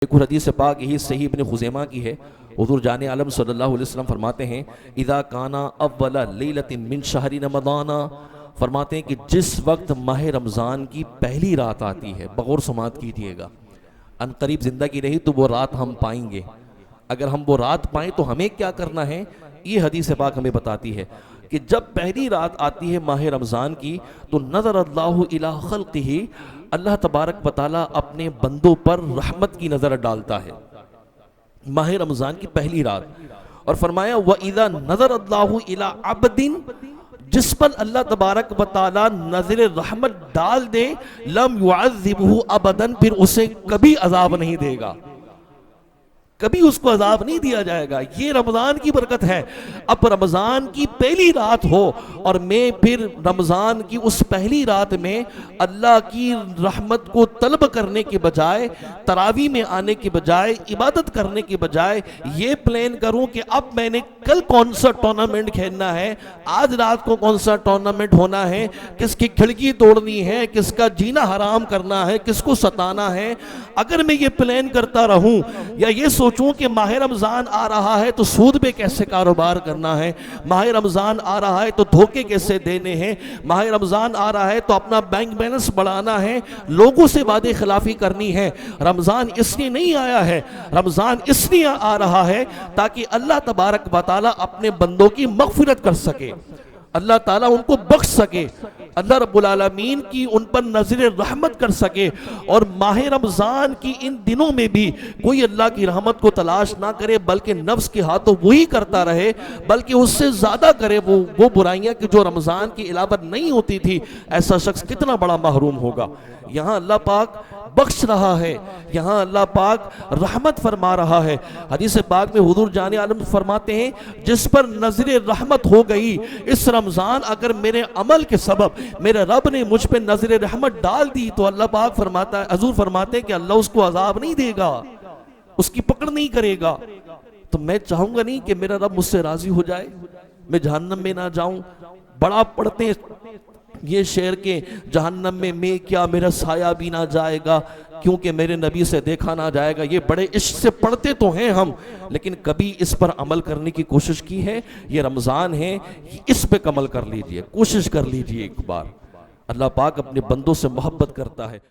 ایک اور حدیث پاک یہی صحیح ابن خزیمہ کی ہے. حضور جان عالم صلی اللہ علیہ وسلم فرماتے ہیں اذا کانا اول لیلۃ من شہر رمضان، فرماتے ہیں کہ جس وقت ماہ رمضان کی پہلی رات آتی ہے، بغور سماعت کیجئے گا، ان قریب زندگی رہی تو وہ رات ہم پائیں گے. اگر ہم وہ رات پائیں تو ہمیں کیا کرنا ہے، یہ حدیث پاک ہمیں بتاتی ہے کہ جب پہلی رات آتی ہے ماہ رمضان کی تو نظر اللہ الی خلقہ، اللہ تبارک و تعالیٰ اپنے بندوں پر رحمت کی نظر ڈالتا ہے ماہ رمضان کی پہلی رات. اور فرمایا وَإِذَا نَظَرَ اللَّهُ إِلَىٰ عَبْدٍ، جس پر اللہ تبارک و تعالیٰ نظر رحمت ڈال دے، لَمْ يُعَذِّبْهُ أَبَدًا، پھر اسے کبھی عذاب نہیں دے گا، کبھی اس کو عذاب نہیں دیا جائے گا. یہ رمضان کی برکت ہے. اب رمضان کی پہلی رات ہو اور میں پھر رمضان کی اس پہلی رات میں اللہ کی رحمت کو طلب کرنے کے بجائے، تراویح میں آنے کے بجائے، عبادت کرنے کے بجائے یہ پلان کروں کہ اب میں نے کل کون سا ٹورنامنٹ کھیلنا ہے، آج رات کو کون سا ٹورنامنٹ ہونا ہے، کس کی کھڑکی توڑنی ہے، کس کا جینا حرام کرنا ہے، کس کو ستانا ہے. اگر میں یہ پلان کرتا رہوں یا یہ سوچوں کہ ماہ رمضان آ رہا ہے تو سود پہ کیسے کاروبار کرنا ہے، ماہ رمضان آ رہا ہے تو دھوکے کیسے دینے ہیں، ماہ رمضان آ رہا ہے تو اپنا بینک بیلنس بڑھانا ہے، لوگوں سے وعدے خلافی کرنی ہے. رمضان اس لیے نہیں آیا ہے، رمضان اس لیے آ رہا ہے تاکہ اللہ تبارک و تعالیٰ اپنے بندوں کی مغفرت کر سکے، اللہ تعالیٰ ان کو بخش سکے، اللہ رب العالمین کی ان پر نظر رحمت کر سکے. اور ماہ رمضان کی ان دنوں میں بھی کوئی اللہ کی رحمت کو تلاش نہ کرے بلکہ نفس کے ہاتھوں وہی کرتا رہے، بلکہ اس سے زیادہ کرے وہ برائیاں کہ جو رمضان کی علاوہ نہیں ہوتی تھی. ایسا شخص کتنا بڑا محروم ہوگا. یہاں اللہ پاک بخش رہا ہے، یہاں اللہ پاک رحمت فرما رہا ہے. حدیث پاک میں حضور جان عالم فرماتے ہیں جس پر نظر رحمت ہو گئی اس رمضان، اگر میرے عمل کے سبب میرے رب نے مجھ پہ نظر رحمت ڈال دی تو اللہ پاک فرماتا ہے، حضور فرماتے ہیں کہ اللہ اس کو عذاب نہیں دے گا، اس کی پکڑ نہیں کرے گا. تو میں چاہوں گا نہیں کہ میرا رب مجھ سے راضی ہو جائے، میں جہنم میں نہ جاؤں. بڑا پڑھتے ہیں یہ شعر کے جہنم میں کیا میرا سایہ بھی نہ جائے گا کیونکہ میرے نبی سے دیکھا نہ جائے گا. یہ بڑے عشق سے پڑھتے تو ہیں ہم، لیکن کبھی اس پر عمل کرنے کی کوشش کی ہے؟ یہ رمضان ہے، اس پہ عمل کر لیجئے، کوشش کر لیجئے ایک بار. اللہ پاک اپنے بندوں سے محبت کرتا ہے.